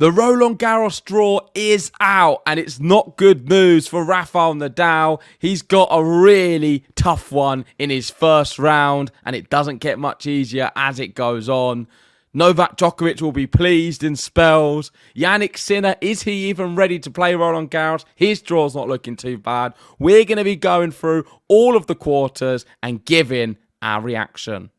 The Roland Garros draw is out, and it's not good news for Rafa Nadal. He's got a really tough one in his first round, and it doesn't get much easier as it goes on. Novak Djokovic will be pleased in spells. Jannik Sinner, is he even ready to play Roland Garros? His draw's not looking too bad. We're going to be going through all of the quarters and giving our reaction.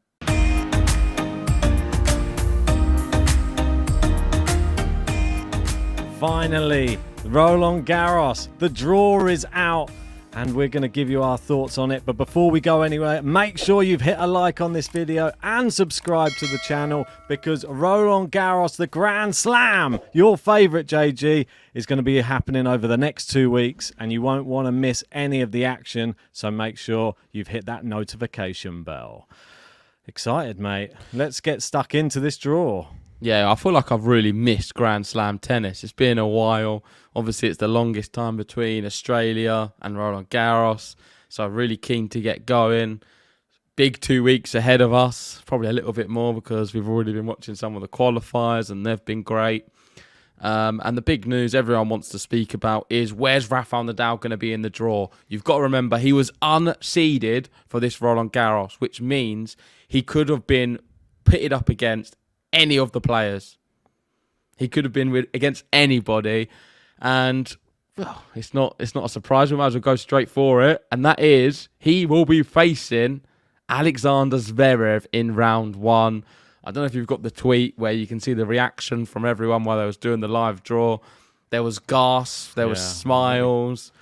Finally, Roland Garros. The draw is out and we're going to give you our thoughts on it. But before we go anywhere, make sure you've hit a like on this video and subscribe to the channel because Roland Garros, the Grand Slam, your favourite JG, is going to be happening over the next 2 weeks and you won't want to miss any of the action. So make sure you've hit that notification bell. Excited, mate. Let's get stuck into this draw. Yeah, I feel like I've really missed Grand Slam tennis. It's been a while. Obviously, it's the longest time between Australia and Roland Garros. So I'm really keen to get going. Big 2 weeks ahead of us. Probably a little bit more because we've already been watching some of the qualifiers and they've been great. And the big news everyone wants to speak about is where's Rafa Nadal going to be in the draw? You've got to remember he was unseeded for this Roland Garros, which means he could have been pitted up against any of the players. He could have been against anybody, and it's not a surprise. We might as well go straight for it, and that is he will be facing Alexander Zverev in round one. I don't know if you've got the tweet where you can see the reaction from everyone while they was doing the live draw. There was gasps, there was smiles.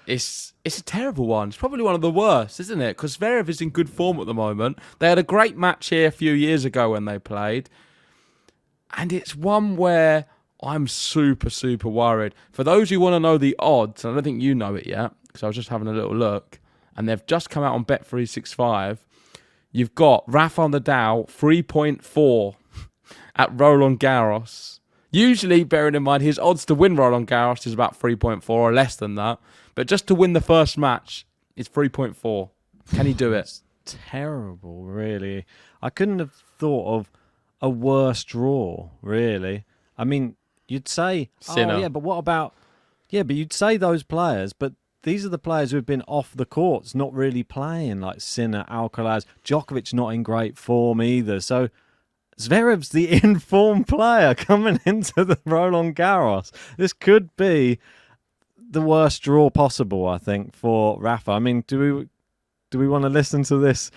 It's a terrible one. It's probably one of the worst, isn't it? Because Zverev is in good form at the moment. They had a great match here a few years ago when they played. And it's one where I'm super, super worried. For those who want to know the odds, and I don't think you know it yet, because I was just having a little look, and they've just come out on Bet365, you've got Rafa Nadal 3.4 at Roland Garros. Usually, bearing in mind, his odds to win Roland Garros is about 3.4 or less than that. But just to win the first match is 3.4. Can he do it? It's terrible, really. I couldn't have thought of a worse draw, really. I mean, you'd say, Sinner. oh, yeah, but what about... Yeah, but you'd say those players, but these are the players who've been off the courts, not really playing, like Sinner, Alcaraz, Djokovic not in great form either. So Zverev's the in-form player coming into the Roland Garros. This could be the worst draw possible, I think, for Rafa. I mean, do we want to listen to this?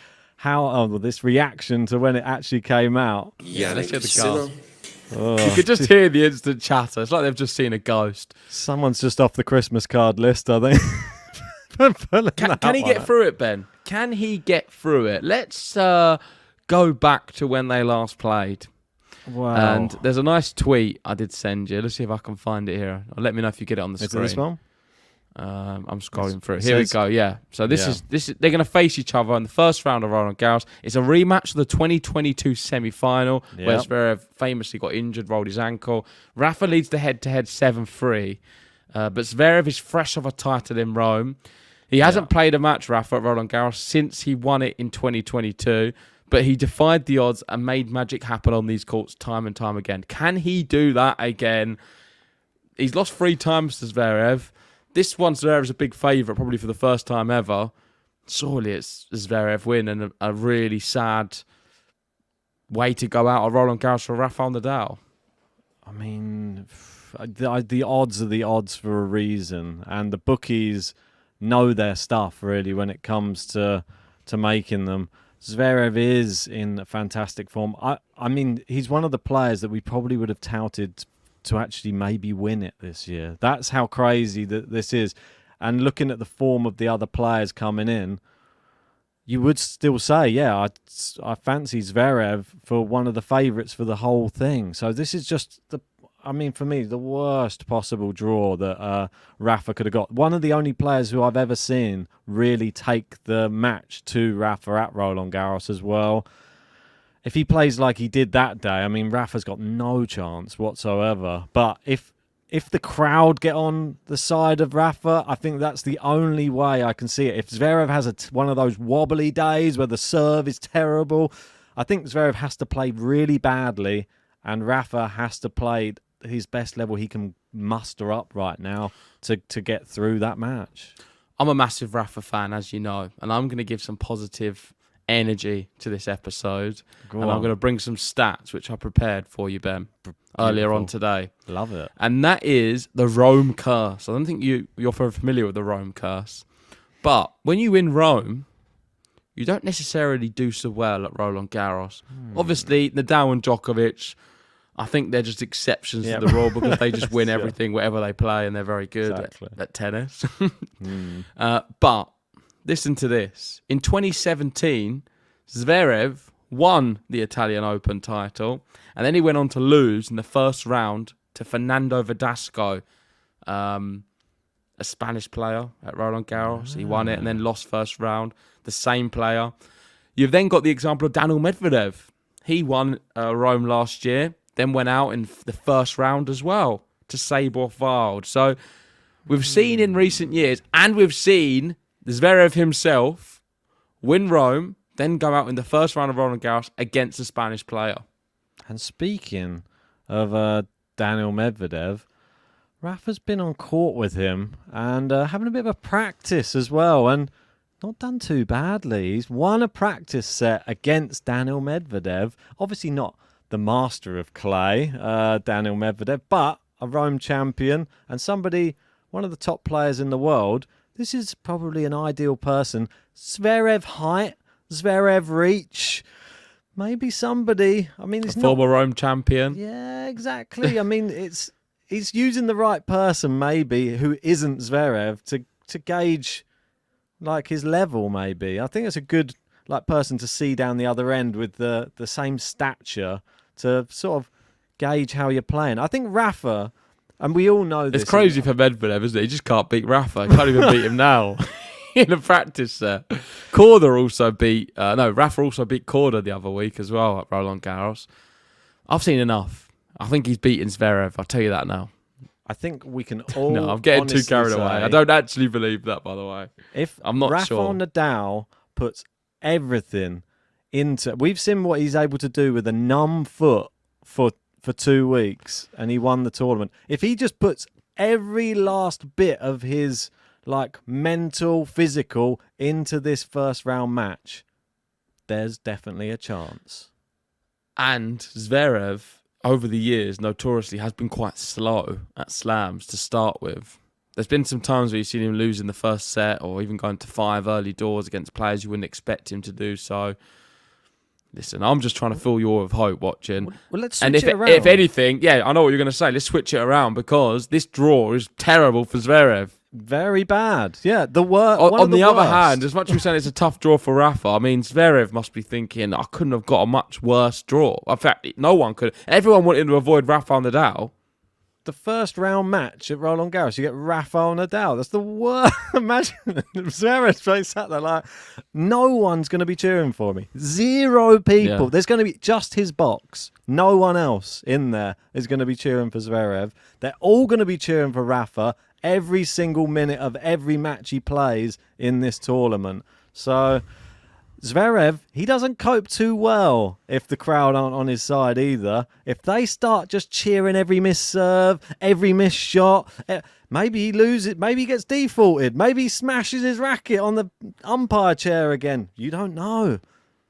This reaction to when it actually came out? Yeah, let's hear the gasp. You could just hear the instant chatter. It's like they've just seen a ghost. Someone's just off the Christmas card list, I think. Can he get through it, Ben? Can he get through it? Let's go back to when they last played. Wow. And there's a nice tweet I did send you. Let's see if I can find it here. Let me know if you get it on the screen. Is it this one? I'm scrolling through it. Here we go. Yeah. So this is they're going to face each other in the first round of Roland Garros. It's a rematch of the 2022 semi-final where Zverev famously got injured, rolled his ankle. Rafa leads the head-to-head 7-3, but Zverev is fresh off a title in Rome. He hasn't played a match, Rafa, at Roland Garros since he won it in 2022. But he defied the odds and made magic happen on these courts time and time again. Can he do that again? He's lost 3 times to Zverev. This one, Zverev's a big favourite, probably for the first time ever. Surely it's Zverev win and a really sad way to go out of Roland Garros for Rafa Nadal. I mean, the odds are the odds for a reason. And the bookies know their stuff, really, when it comes to making them. Zverev is in fantastic form. I mean, he's one of the players that we probably would have touted to actually maybe win it this year. That's how crazy that this is. And looking at the form of the other players coming in, you would still say, yeah, I fancy Zverev for one of the favourites for the whole thing. So this is just for me, the worst possible draw that Rafa could have got. One of the only players who I've ever seen really take the match to Rafa at Roland Garros as well. If he plays like he did that day, I mean, Rafa's got no chance whatsoever. But if the crowd get on the side of Rafa, I think that's the only way I can see it. If Zverev has one of those wobbly days where the serve is terrible, I think Zverev has to play really badly and Rafa has to play his best level he can muster up right now to get through that match. I'm a massive Rafa fan, as you know, and I'm going to give some positive energy to this episode. I'm going to bring some stats, which I prepared for you, Ben, earlier on today. Love it. And that is the Rome curse. I don't think you're very familiar with the Rome curse. But when you win Rome, you don't necessarily do so well at Roland Garros. Obviously, Nadal and Djokovic, I think they're just exceptions to the rule because they just win everything, whatever they play, and they're very good at tennis. But listen to this. In 2017, Zverev won the Italian Open title, and then he went on to lose in the first round to Fernando Verdasco, a Spanish player at Roland Garros. He won it and then lost first round. The same player. You've then got the example of Daniel Medvedev. He won Rome last year, then went out in the first round as well to Sabor Wild. So we've seen in recent years, and we've seen Zverev himself win Rome, then go out in the first round of Roland Garros against a Spanish player. And speaking of Daniel Medvedev, Rafa's been on court with him and having a bit of a practice as well, and not done too badly. He's won a practice set against Daniel Medvedev. Obviously not the master of clay, Daniel Medvedev, but a Rome champion and one of the top players in the world. This is probably an ideal person. Zverev height, Zverev reach. Maybe somebody. I mean, he's former Rome champion. Yeah, exactly. I mean, he's using the right person, maybe, who isn't Zverev to gauge like his level. Maybe I think it's a good person to see down the other end with the same stature to sort of gauge how you're playing. I think Rafa, and we all know this. It's crazy for Medvedev, isn't it? He just can't beat Rafa. He can't even beat him now in a practice set. Rafa also beat Korda the other week as well at Roland Garros. I've seen enough. I think he's beaten Zverev. I'll tell you that now. I think we can all. No, I'm getting too carried away. I don't actually believe that, by the way. I'm not sure. Rafa Nadal puts everything into. We've seen what he's able to do with a numb foot for 2 weeks, and he won the tournament. If he just puts every last bit of his mental, physical into this first round match, there's definitely a chance. And Zverev, over the years, notoriously has been quite slow at slams to start with. There's been some times where you've seen him lose in the first set or even going to 5 early doors against players you wouldn't expect him to do so. Listen, I'm just trying to fill you all with hope watching. Well, let's switch it around. If anything, yeah, I know what you're going to say. Let's switch it around because this draw is terrible for Zverev. Very bad. Yeah, the worst. On the other hand, as much as we're saying it's a tough draw for Rafa, I mean, Zverev must be thinking, I couldn't have got a much worse draw. In fact, no one could. Everyone wanted to avoid Rafa and Nadal. The first round match at Roland Garros, you get Rafa and Nadal. That's the worst. Imagine Zverev sat there like, no one's going to be cheering for me. 0 people. Yeah. There's going to be just his box. No one else in there is going to be cheering for Zverev. They're all going to be cheering for Rafa every single minute of every match he plays in this tournament. So Zverev, he doesn't cope too well if the crowd aren't on his side either. If they start just cheering every missed serve, every missed shot, maybe he loses, maybe he gets defaulted, maybe he smashes his racket on the umpire chair again. You don't know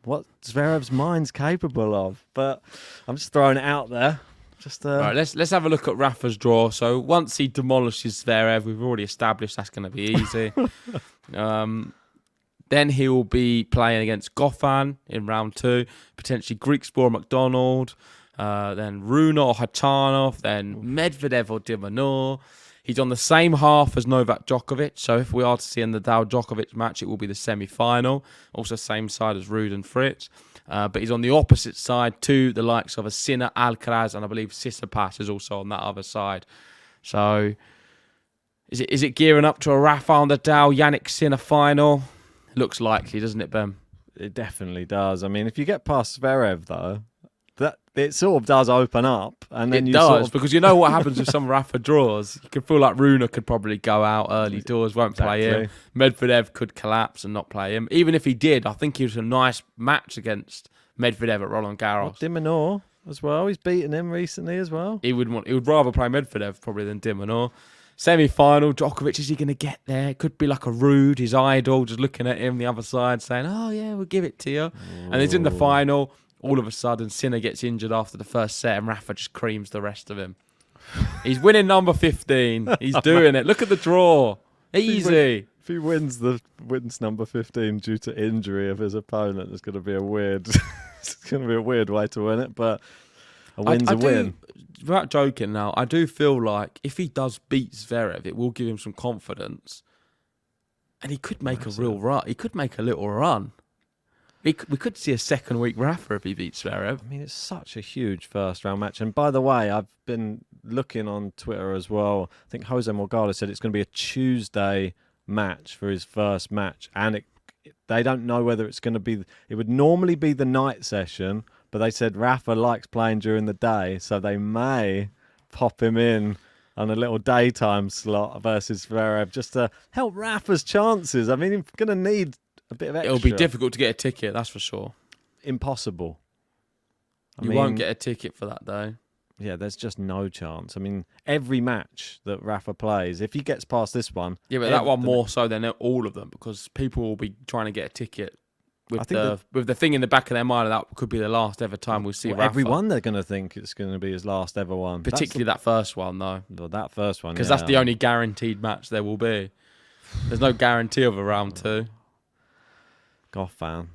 what Zverev's mind's capable of. But I'm just throwing it out there. Right, let's have a look at Rafa's draw. So once he demolishes Zverev, we've already established that's going to be easy. Then he will be playing against Goffin in round 2, potentially Griekspoor McDonald, then Rune or Hachanov, then Medvedev or Dimanor. He's on the same half as Novak Djokovic, so if we are to see a Nadal-Djokovic match, it will be the semi-final. Also same side as Ruud and Fritz. But he's on the opposite side to the likes of a Sinner, Alcaraz, and I believe Tsitsipas is also on that other side. So is it gearing up to a Rafa Nadal, Jannik Sinner final? Looks likely, doesn't it, Ben? It definitely does. I mean, if you get past Zverev, though, that it sort of does open up, and then because you know what happens with some Rafa draws. You can feel like Rune could probably go out early doors, won't play him. Medvedev could collapse and not play him. Even if he did, I think he was a nice match against Medvedev at Roland Garros. Dimanor. as well. He's beaten him recently as well. He would rather play Medvedev probably than de Minaur. Semi-final, Djokovic, is he going to get there? It could be like a Rude, his idol, just looking at him the other side saying, oh yeah, we'll give it to you. And he's in the final. All of a sudden, Sinner gets injured after the first set and Rafa just creams the rest of him. He's winning number 15. He's doing it. Look at the draw. Easy. If he wins number 15 due to injury of his opponent, it's going to be a weird way to win it, but a win's a win. Without joking now, I do feel like if he does beat Zverev, it will give him some confidence. And he could make a real run. He could make a little run. We could see a second week Rafa if he beats Zverev. I mean, it's such a huge first round match. And by the way, I've been looking on Twitter as well. I think Jose Morgado said it's going to be a Tuesday match for his first match. And they don't know whether it's going to be... It would normally be the night session, but they said Rafa likes playing during the day, so they may pop him in on a little daytime slot versus Zverev just to help Rafa's chances. I mean, he's going to need a bit of extra. It'll be difficult to get a ticket, that's for sure. Impossible. You won't get a ticket for that day. Yeah, there's just no chance. I mean, every match that Rafa plays, if he gets past this one... Yeah, but that one more so than all of them, because people will be trying to get a ticket with the thing in the back of their mind that could be the last ever time we'll see Rafa. Everyone, they're going to think it's going to be his last ever one. Particularly that first one, though. Well, that first one, because that's the only guaranteed match there will be. There's no guarantee of a round two. Goff fan.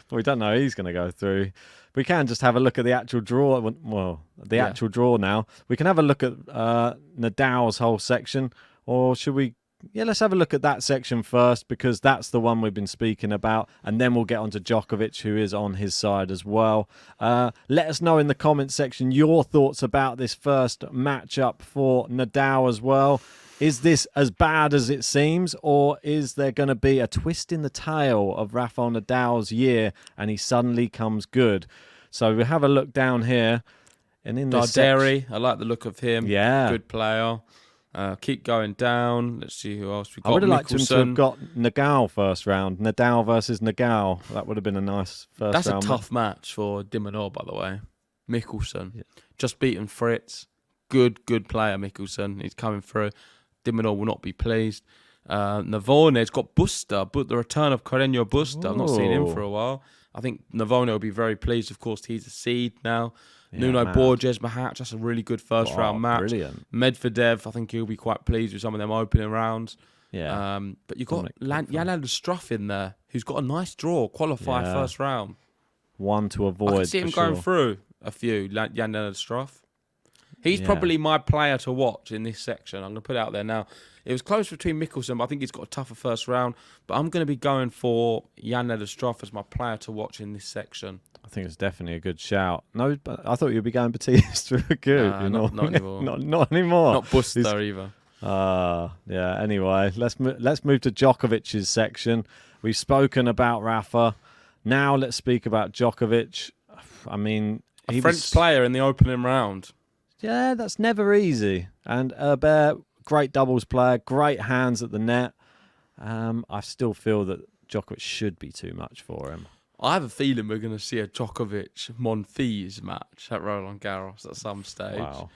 But we don't know who he's going to go through. We can just have a look at the actual draw. Well, actual draw now. We can have a look at Nadal's whole section, or should we? Yeah, let's have a look at that section first, because that's the one we've been speaking about, and then we'll get on to Djokovic, who is on his side as well. Let us know in the comments section your thoughts about this first matchup for Nadal as well. Is this as bad as it seems, or is there going to be a twist in the tail of Rafael Nadal's year and he suddenly comes good? So we'll have a look down here. And in this Darderi, I like the look of him. Yeah. Good player. Keep going down. Let's see who else we got. I would have liked him to have got Nadal first round. Nadal versus Nadal. That would have been a nice first round. That's a tough match for de Minaur, by the way. Mickelson. Just beaten Fritz. Good player, Mickelson. He's coming through. de Minaur will not be pleased. Navone's got Busta, but the return of Carreño Busta. I've not seen him for a while. I think Navone will be very pleased. Of course, he's a seed now. Yeah, Nuno Borges, Mahac, that's a really good first round match. Brilliant. Medvedev, I think he'll be quite pleased with some of them opening rounds. Yeah. But you've got Jan Struff in there, who's got a nice draw, qualify first round. One to avoid. I can see him going through a few, Jan Struff. He's probably my player to watch in this section. I'm going to put it out there now. It was close between Mickelson, but I think he's got a tougher first round. But I'm going to be going for Jan Struff as my player to watch in this section. I think it's definitely a good shout. No, but I thought you'd be going Batista again. Not anymore. not anymore. Not Busta either. Yeah. Anyway, let's move to Djokovic's section. We've spoken about Rafa. Now let's speak about Djokovic. I mean, a French player in the opening round. Yeah, that's never easy. And Herbert, great doubles player, great hands at the net. I still feel that Djokovic should be too much for him. I have a feeling we're going to see a Djokovic-Monfils match at Roland Garros at some stage. Wow.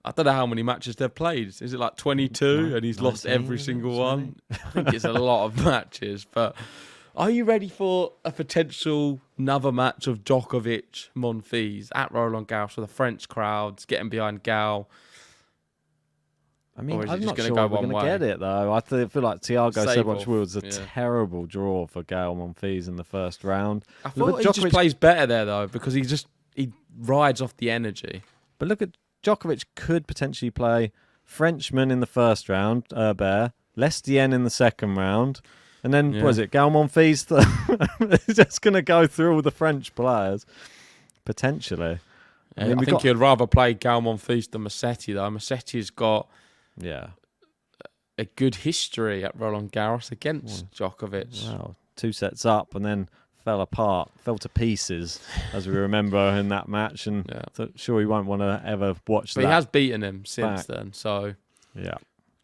I don't know how many matches they've played. Is it like 22 and he's 19, lost every single one? I think it's a lot of matches. But are you ready for a potential another match of Djokovic-Monfils at Roland Garros with the French crowds getting behind Gal? I mean, I'm not sure we're going to get it, though. I feel like Thiago Seyboth was a terrible draw for Gael Monfils in the first round. I thought he just plays better there, though, because he rides off the energy. But look at Djokovic could potentially play Frenchman in the first round, Herbert, Lestienne in the second round, and then, what is it, Gael Monfils? He's just going to go through all the French players, potentially. I think he'd rather play Gael Monfils than Musetti, though. Musetti's got... a good history at Roland Garros against Djokovic. Wow, 2 sets up and then fell to pieces, as we remember in that match. And sure, he won't want to ever watch that. But he has beaten him since then, so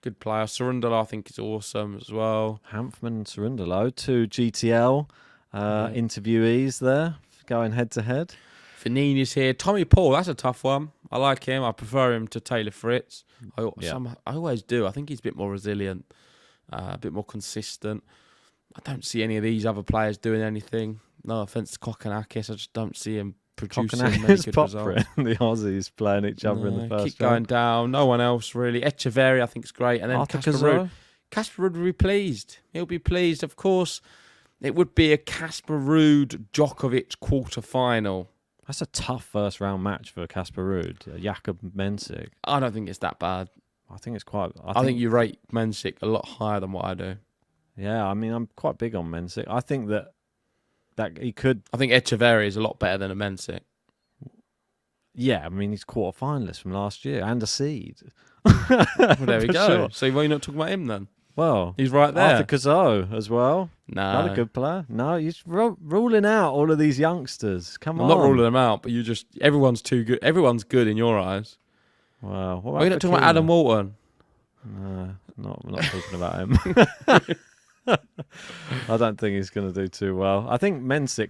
good player. Cerundolo, I think, is awesome as well. Hanfmann, Cerundolo, 2 GTL interviewees there. going head to head. Fanini's here. Tommy Paul, that's a tough one. I like him. I prefer him to Taylor Fritz. I always do. I think he's a bit more resilient, a bit more consistent. I don't see any of these other players doing anything. No offense to Kokkinakis, I just don't see him producing many good results. The Aussies playing each other in the first keep going down. No one else really. Echeverry, I think is great, and then Casper Ruud. Casper Ruud will be pleased. He'll be pleased, of course. It would be a Casper Ruud Djokovic quarter final. That's a tough first round match for Casper Ruud. Jakub Mensik. I don't think it's that bad. I think it's quite. I think you rate Mensik a lot higher than what I do. Yeah, I mean, I'm quite big on Mensik. I think that he could. I think Echeverry is a lot better than a Mensik. Yeah, I mean, he's quarter finalist from last year and a seed. Well, there we go. Sure. So why are you not talking about him then? Well, he's right there. Arthur Cazot as well. No. Another good player. No, you're ruling out all of these youngsters. Come on. I'm not ruling them out, but everyone's too good. Everyone's good in your eyes. Wow. Are you not talking about Adam Walton? No, I'm not talking about him. I don't think he's going to do too well. I think Mensik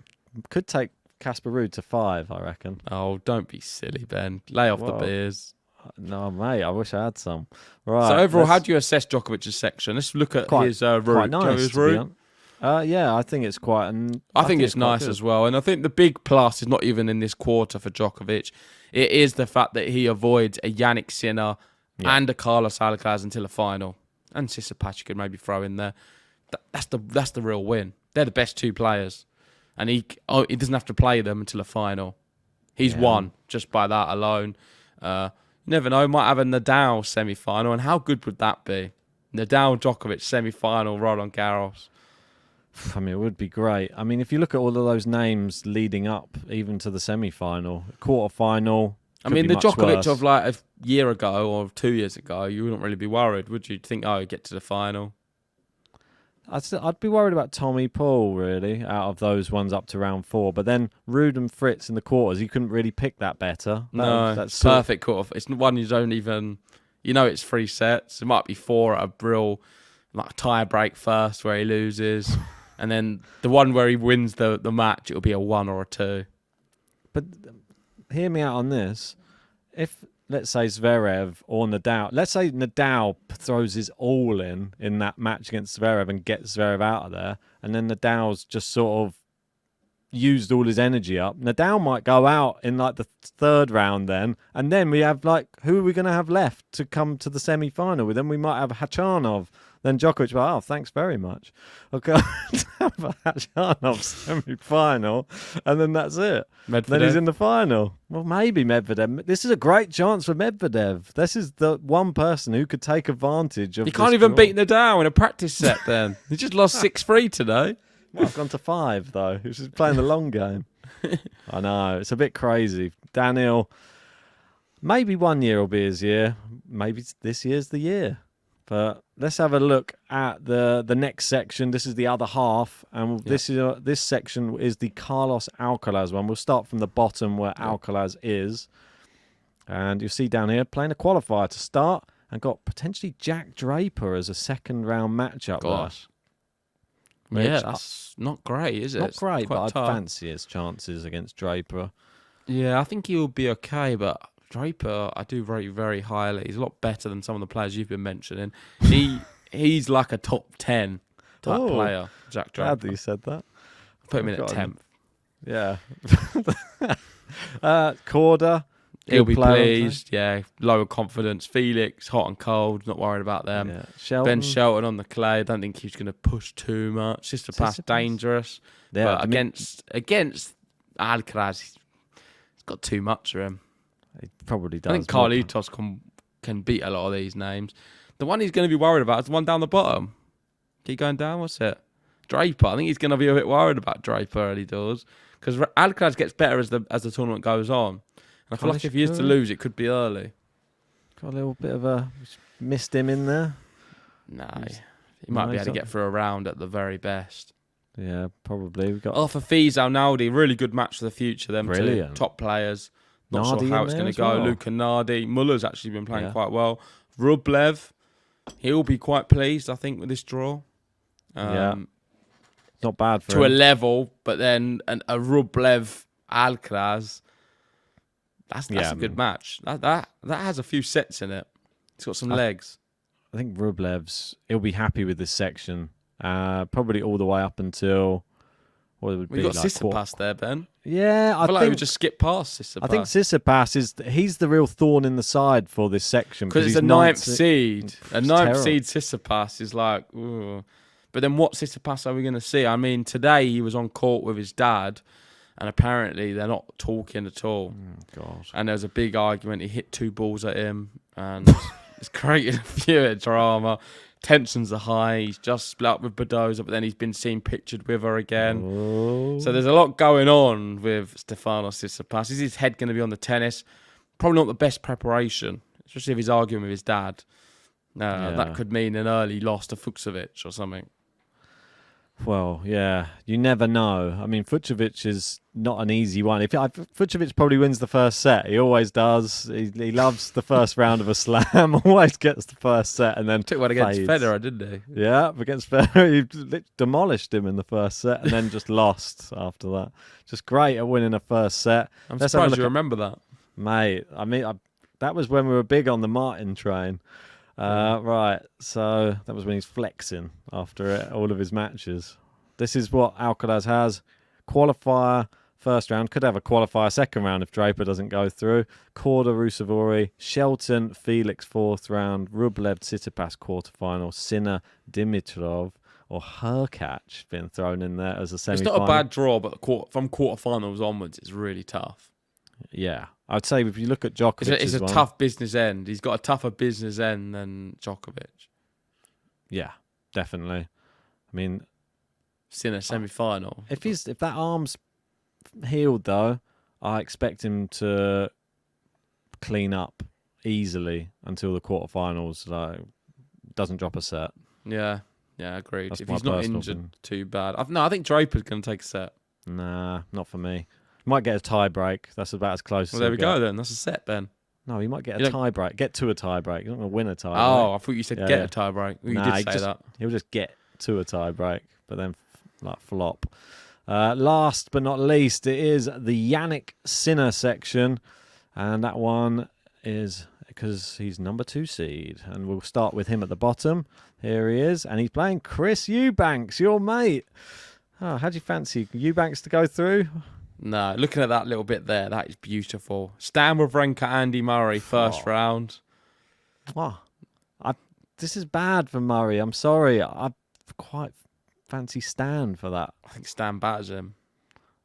could take Casper Ruud to 5, I reckon. Oh, don't be silly, Ben. Lay off the beers. No, mate, I wish I had some. Right. So overall, how do you assess Djokovic's section? Let's look at his route. Quite nice, yeah, I think it's quite. I think it's nice as well. And I think the big plus is not even in this quarter for Djokovic. It is the fact that he avoids a Yannick Sinner and a Carlos Alcaraz until the final. And Tsitsipas you could maybe throw in there. That's the real win. They're the best two players. And he doesn't have to play them until the final. He's won just by that alone. You never know, might have a Nadal semi-final, and how good would that be? Nadal Djokovic semi-final, Roland Garros. I mean, it would be great. I mean, if you look at all of those names leading up, even to the semi-final, quarter-final. I mean, the Djokovic of like a year ago or 2 years ago, you wouldn't really be worried, would you? Think, get to the final. I'd be worried about Tommy Paul, really, out of those ones up to round 4. But then Ruud and Fritz in the quarters, you couldn't really pick that better. That's perfect quarter. It's one you don't even... it's 3 sets. It might be 4 at a real tie break first where he loses. And then the one where he wins the match, it'll be a 1 or a 2. But hear me out on this. If... let's say Zverev or Nadal. Let's say Nadal throws his all in that match against Zverev and gets Zverev out of there, and then Nadal's just sort of used all his energy up. Nadal might go out in like the 3rd round then, and then we have who are we going to have left to come to the semi-final with? Then we might have Khachanov. Then Djokovic, thanks very much. Okay, have a Khachanov semi-final, and then that's it. Medvedev. Then he's in the final. Well, maybe Medvedev. This is a great chance for Medvedev. This is the one person who could take advantage of. He can't even beat Nadal in a practice set. Then he just lost 6-3 today. Well, I've gone to 5 though. He's just playing the long game. I know it's a bit crazy. Daniel, maybe 1 year will be his year. Maybe this year's the year. But let's have a look at the next section. This is the other half, and this section is the Carlos Alcaraz one. We'll start from the bottom where Alcaraz is, and you'll see down here playing a qualifier to start, and got potentially Jack Draper as a 2nd round matchup. Gosh, yeah, that's not great, is it? Not great, but I'd tough. fancy his chances against Draper. Yeah, I think he'll be okay, but Draper, I do rate very highly. He's a lot better than some of the players you've been mentioning. He's like a top 10 type player, Jack Draper. Glad that you said that. Put him in at 10th. Yeah. Korda. He'll be pleased. Yeah, lower confidence. Felix, hot and cold. Not worried about them. Yeah. Shelton. Ben Shelton on the clay. I don't think he's going to push too much. Tsitsipas dangerous. Yeah, but against Alcaraz, he's got too much for him. He probably does. I think Carlitos can beat a lot of these names. The one he's going to be worried about is the one down the bottom. Keep going down. What's it? Draper. I think he's going to be a bit worried about Draper early doors because Alcaraz gets better as the tournament goes on. And I feel like if he is to lose, it could be early. Got a little bit of a missed him in there. Nah, he might be able to get through a round at the very best. Yeah, probably. We've got for Fizal Naldi, really good match for the future. Them two top players. Not Nardi sure how it's going to go. Well. Luke and Nardi. Muller's actually been playing quite well. Rublev, he'll be quite pleased, I think, with this draw. Not bad for to him. a level, but then a Rublev Alcaraz. That's a good match. That has a few sets in it. It's got some legs. I think he'll be happy with this section. Probably all the way up until what it would be. We got like Tsitsipas there, Ben. Yeah, I feel like we just skip past Tsitsipas. I think Tsitsipas he's the real thorn in the side for this section because it's a ninth seed. A ninth seed Tsitsipas is like, ooh. But then what Tsitsipas are we going to see? I mean, today he was on court with his dad, and apparently they're not talking at all. God. And there was a big argument. He hit 2 balls at him, and it's created a few drama. Tensions are high. He's just split up with Badoza, but then he's been seen pictured with her again. Oh. So there's a lot going on with Stefanos Tsitsipas. Is his head going to be on the tennis? Probably not the best preparation, especially if he's arguing with his dad. That could mean an early loss to Fucsovic or something. Well, yeah, you never know. I mean, Fucsovic is not an easy one. Fucsovic probably wins the first set. He always does. He loves the first round of a slam. Always gets the first set and then took one against Federer, didn't he? Yeah, against Federer, he demolished him in the first set and then just lost after that. Just great at winning a first set. I'm surprised you remember that, mate. I mean, that was when we were big on the Martin train. Right, so that was when he's flexing after all of his matches. This is what Alcaraz has. Qualifier, first round. Could have a qualifier second round if Draper doesn't go through. Korda, Rusevori, Shelton, Felix, fourth round. Rublev, Tsitsipas, quarterfinal. Sinner, Dimitrov, or Hurkacz been thrown in there as a semi-final. It's not a bad draw, but from quarterfinals onwards, it's really tough. Yeah, I'd say if you look at Djokovic, it's a tough business end. He's got a tougher business end than Djokovic. Yeah, definitely. I mean, Sinner semi-final. If that arm's healed though, I expect him to clean up easily until the quarterfinals. Like, doesn't drop a set. Yeah, agreed. If he's not injured too bad, I think Draper's going to take a set. Nah, not for me. Might get a tie break. That's about as close. Well, there we go then. That's a set, Ben. No, he might get a tie break. Get to a tie break. You're not going to win a tie break. Oh, I thought you said get a tie break. You did say that. He'll just get to a tie break, but then flop. Last but not least, it is the Yannick Sinner section, and that one is because he's number 2 seed, and we'll start with him at the bottom. Here he is, and he's playing Chris Eubanks, your mate. Oh, how do you fancy Eubanks to go through? No, looking at that little bit there, that is beautiful. Stan Wawrinka, Andy Murray, first round. Wow. This is bad for Murray. I'm sorry. I quite fancy Stan for that. I think Stan batters him.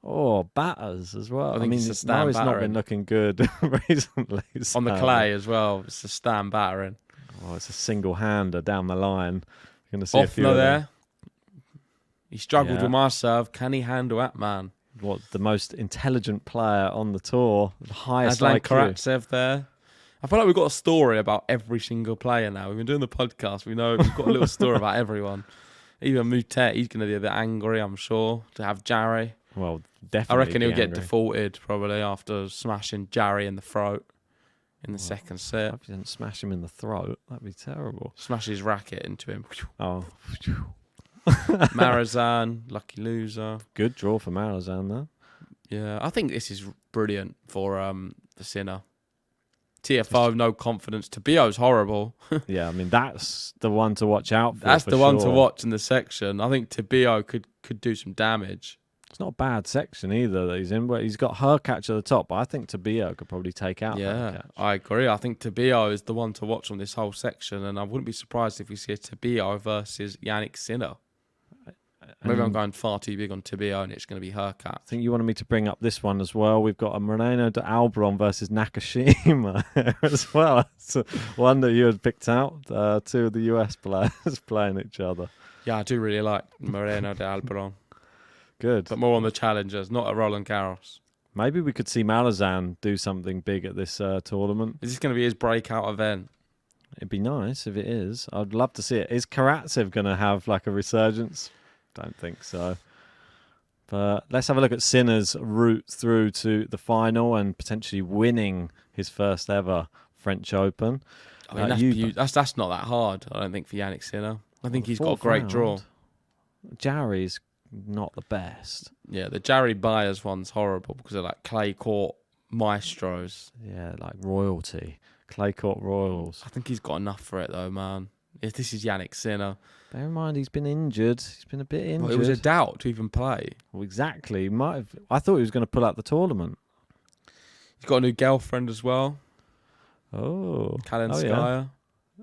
Oh, batters as well. I think Murray's not been looking good recently. On the clay as well. It's a Stan battering. Oh, it's a single-hander down the line. You're going to see Offner a few there. He struggled with my serve. Can he handle that, man? What, the most intelligent player on the tour, the highest Aslan IQ. Karatsev there. I feel like we've got a story about every single player now. We've been doing the podcast. We know we've got a little story about everyone. Even Moutet, he's going to be a bit angry, I'm sure, to have Jarry. Well, definitely. I reckon he'll get defaulted probably after smashing Jarry in the throat in the second set. If you didn't smash him in the throat, that'd be terrible. Smash his racket into him. Oh. Marazan, lucky loser. Good draw for Marazan, though. Yeah, I think this is brilliant for Sinner. TFO, no confidence. Tabio's horrible. Yeah, I mean, that's the one to watch out for. That's the one to watch in the section. I think Tabio could do some damage. It's not a bad section either that he's in, but he's got Hurkacz at the top. But I think Tabio could probably take out Hurkacz. I agree. I think Tabio is the one to watch on this whole section, and I wouldn't be surprised if we see a Tabio versus Yannick Sinner. Maybe I'm going far too big on Tabio, and it's going to be Hurkacz. I think you wanted me to bring up this one as well. We've got a Moreno de Alboron versus Nakashima as well. It's one that you had picked out. 2 of the US players playing each other. Yeah, I do really like Moreno de Alboron. Good. But more on the challengers, not at Roland Garros. Maybe we could see Malazan do something big at this tournament. Is this going to be his breakout event? It'd be nice if it is. I'd love to see it. Is Karatsev going to have like a resurgence? Don't think so. But let's have a look at Sinner's route through to the final and potentially winning his first ever French Open. I mean, that's not that hard, I don't think, for Yannick Sinner. I think he's got a great draw. Jarry's not the best. Yeah, the Jerry Byers one's horrible because they're like clay court maestros. Yeah, like royalty. Clay court royals. I think he's got enough for it though, man. If this is Yannick Sinner. Bear in mind, he's been injured. He's been a bit injured. Well, it was a doubt to even play. Well, exactly. Might have. I thought he was going to pull out the tournament. He's got a new girlfriend as well. Oh. Kalinskaya. Yeah.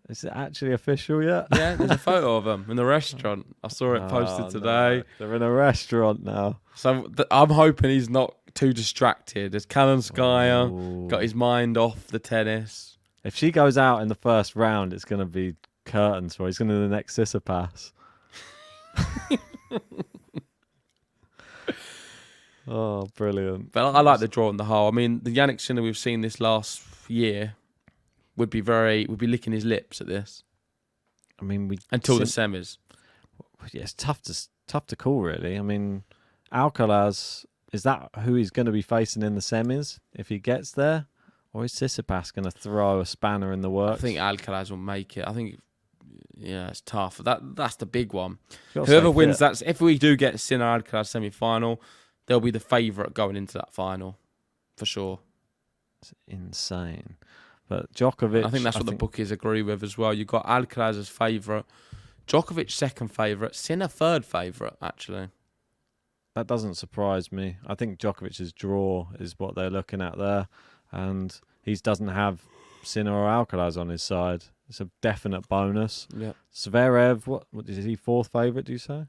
Is it actually official yet? Yeah, there's a photo of them in the restaurant. I saw it posted today. No. They're in a restaurant now. So I'm hoping he's not too distracted. As Kalinskaya got his mind off the tennis. If she goes out in the first round, it's going to be curtains for her. He's going to do the next Sissipas. Oh, brilliant. But I like the draw in the hole. I mean, the Yannick Sinner we've seen this last year would be licking his lips at this. I mean, until the semis. Yeah, it's tough to call, really. I mean, Alcaraz, is that who he's going to be facing in the semis if he gets there? Or is Tsitsipas going to throw a spanner in the works? I think Alcaraz will make it. I think, yeah, it's tough. That's the big one. Whoever Whoever wins that, if we do get Sinner Alcaraz semi-final, they'll be the favourite going into that final, for sure. It's insane. But Djokovic, I think that's what the bookies agree with as well. You've got Alcaraz as favourite, Djokovic second favourite, Sinner third favourite, actually. That doesn't surprise me. I think Djokovic's draw is what they're looking at there. And he doesn't have Sinner or Alcaraz on his side. It's a definite bonus. Yeah. Zverev, what is he, fourth favourite, do you say?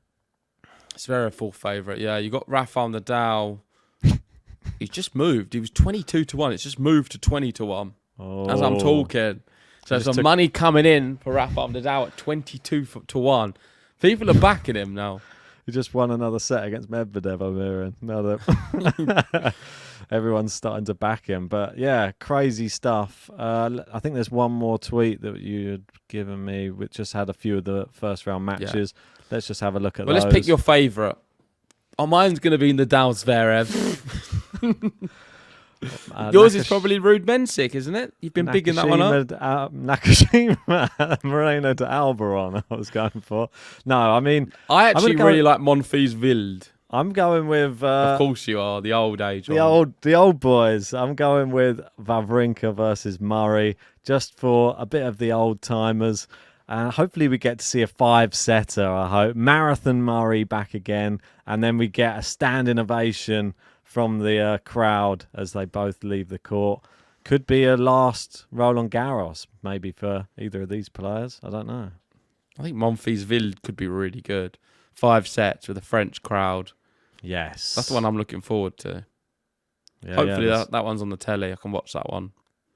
Zverev fourth favourite, yeah. You got Rafa on Nadal. He's just moved. He was 22-1. It's just moved to 20-1 as I'm talking. So there's some money coming in for Rafa on Nadal at 22-1. People are backing him now. He just won another set against Medvedev over here, and now that everyone's starting to back him. But yeah, crazy stuff. I think there's one more tweet that you had given me, which just had a few of the first round matches. Yeah. Let's just have a look at those. Let's pick your favourite. Oh, mine's going to be Nadal Zverev. Yours is probably Ruud Mensik, isn't it? You've been bigging that one up. Nakashima, Moreno to Alberon. I was going for. No, I mean, I actually really like Monfils Wild. I'm going with. Of course you are, the old age. The old boys. I'm going with Wawrinka versus Murray, just for a bit of the old timers. Hopefully we get to see a 5-setter, I hope. Marathon Murray back again. And then we get a standing ovation from the crowd as they both leave the court. Could be a last Roland Garros, maybe, for either of these players. I don't know. I think Monfils Wild could be really good. 5 sets with a French crowd. Yes. That's the one I'm looking forward to. Yeah, hopefully that one's on the telly. I can watch that one.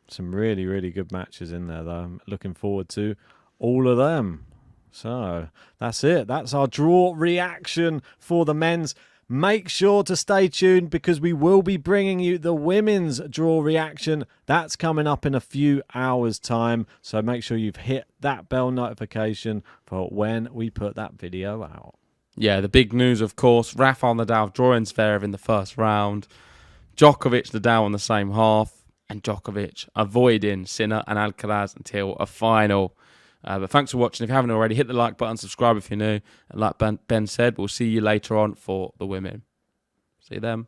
Some really, really good matches in there, though. I'm looking forward to all of them. So that's it. That's our draw reaction for the men's. Make sure to stay tuned because we will be bringing you the women's draw reaction. That's coming up in a few hours' time. So make sure you've hit that bell notification for when we put that video out. Yeah, the big news, of course, Rafa Nadal drawing Zverev in the first round. Djokovic Nadal on the same half. And Djokovic avoiding Sinner and Alcaraz until a final. But thanks for watching. If you haven't already, hit the like button, subscribe if you're new. And like Ben said, we'll see you later on for the women. See you then.